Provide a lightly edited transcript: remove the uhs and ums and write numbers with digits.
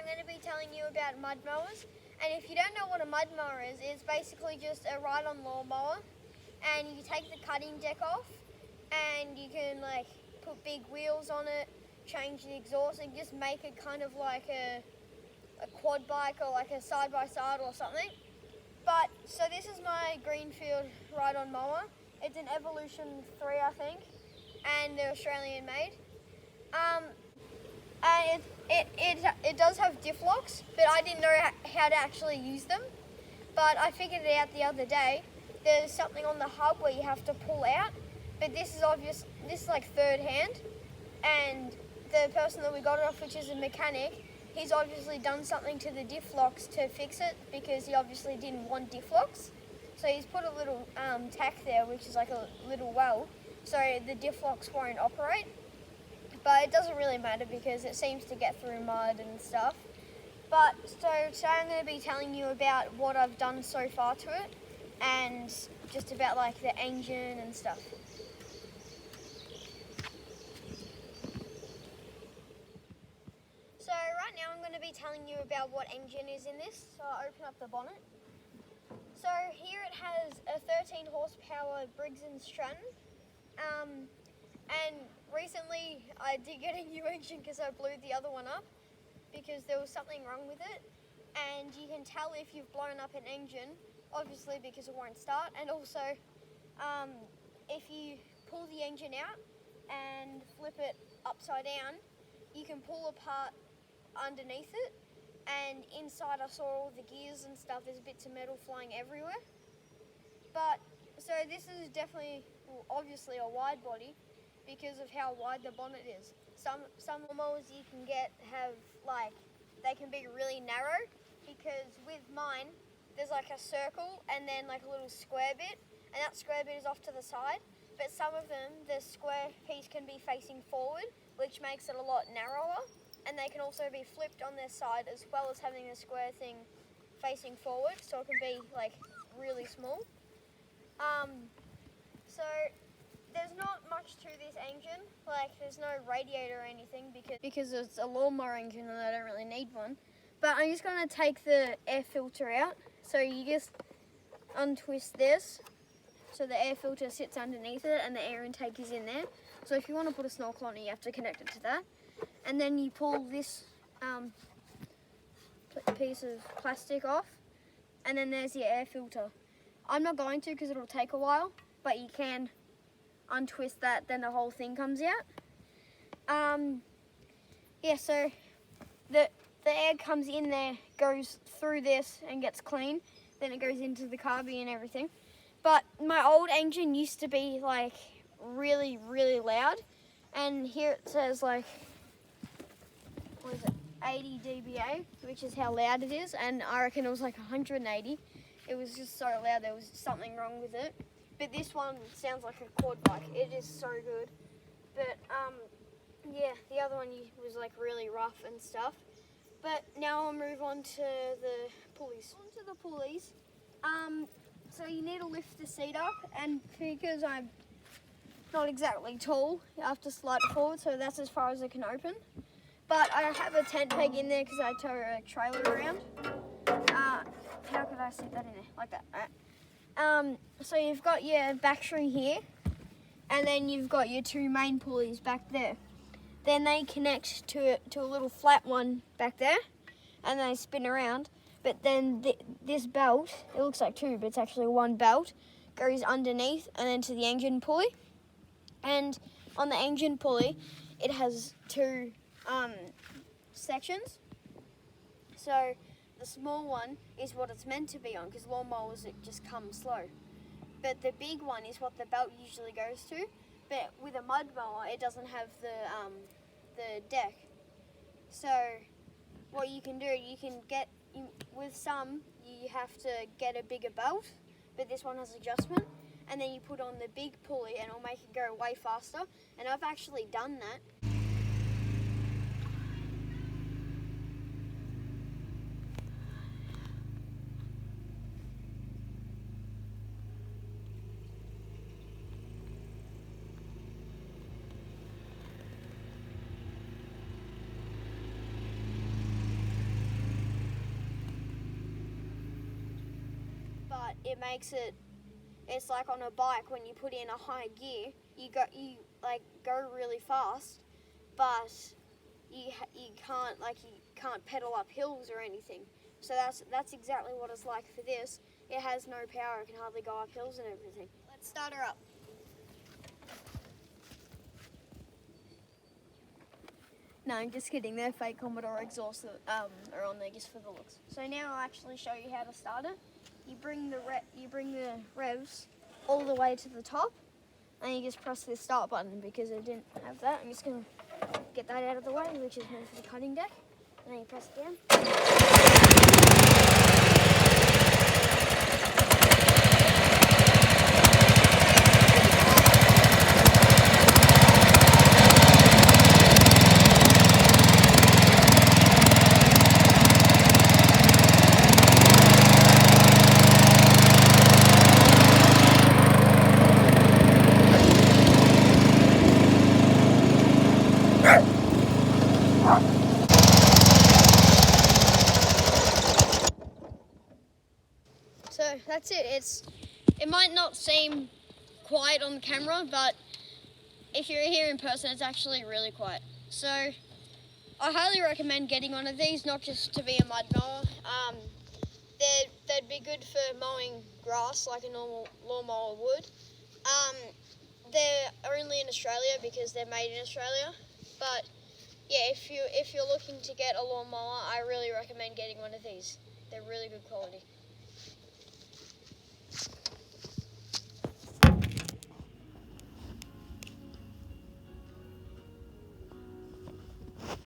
going to be telling you about mud mowers. And if you don't know what a mud mower is, it's basically just a ride-on lawnmower. And you take the cutting deck off, and you can like put big wheels on it, change the exhaust, and just make it kind of like a quad bike or like a side-by-side or something. But so this is my Greenfield ride-on mower. It's an Evolution 3, I think, and they're Australian made. And it does have diff locks, but I didn't know how to actually use them. But I figured it out the other day. There's something on the hub where you have to pull out, but this is like third hand, and the person that we got it off, which is a mechanic, he's obviously done something to the diff locks to fix it, because he obviously didn't want diff locks. So he's put a little tack there, which is like a little well, so the diff locks won't operate. But it doesn't really matter because it seems to get through mud and stuff. But so today I'm going to be telling you about what I've done so far to it, and just about like the engine and stuff. So right now I'm going to be telling you about what engine is in this. So I'll open up the bonnet. So here it has a 13 horsepower Briggs & Stratton. And recently I did get a new engine because I blew the other one up because there was something wrong with it. And you can tell if you've blown up an engine, obviously, because it won't start. And also, if you pull the engine out and flip it upside down, you can pull apart underneath it. And inside I saw all the gears and stuff. There's bits of metal flying everywhere. But, so this is definitely, obviously a wide body because of how wide the bonnet is. Some lawnmowers you can get have they can be really narrow, because with mine, there's like a circle and then like a little square bit, and that square bit is off to the side. But some of them, the square piece can be facing forward, which makes it a lot narrower. And they can also be flipped on their side as well as having the square thing facing forward, so it can be like really small. So there's not much to this engine, like there's no radiator or anything because it's a lawnmower engine and I don't really need one. But I'm just going to take the air filter out. So you just untwist this so the air filter sits underneath it and the air intake is in there. So if you want to put a snorkel on it, you have to connect it to that. And then you pull this piece of plastic off, and then there's your air filter. I'm not going to because it'll take a while, but you can untwist that, then the whole thing comes out. Yeah, so the air comes in there, goes through this and gets clean, then it goes into the carby and everything. But my old engine used to be like really, really loud, and here it says like, what is it, 80 dBA, which is how loud it is, and I reckon it was like 180. It was just so loud, there was something wrong with it. But this one sounds like a quad bike. It is so good. But yeah, the other one was like really rough and stuff. But now I'll move on to the pulleys. Onto the pulleys. So you need to lift the seat up, and because I'm not exactly tall, you have to slide it forward, so that's as far as it can open. But I have a tent peg in there because I tow a trailer around. How could I sit that in there? Like that, alright. So you've got your battery here, and then you've got your two main pulleys back there. Then they connect to a little flat one back there, and they spin around. But then this belt, it looks like two, but it's actually one belt, goes underneath and then to the engine pulley. And on the engine pulley, it has two sections. So the small one is what it's meant to be on, because lawnmowers it just come slow. But the big one is what the belt usually goes to. But with a mud mower, it doesn't have the deck. So what you can do, with some you have to get a bigger belt, but this one has adjustment, and then you put on the big pulley and it'll make it go way faster. And I've actually done that. but it makes it. It's like on a bike when you put in a high gear, you go really fast, but you can't pedal up hills or anything. So that's exactly what it's like for this. It has no power, it can hardly go up hills and everything. Let's start her up. No, I'm just kidding. They're fake Commodore exhausts that are on there just for the looks. So now I'll actually show you how to start it. You bring the revs all the way to the top, and you just press the start button because I didn't have that. I'm just going to get that out of the way, which is meant for the cutting deck, and then you press it down. So that's it. It might not seem quiet on the camera, but if you're here in person, it's actually really quiet. So I highly recommend getting one of these, not just to be a mud mower. They'd be good for mowing grass like a normal lawnmower would. They're only in Australia because they're made in Australia. But yeah, if you're looking to get a lawnmower, I really recommend getting one of these. They're really good quality.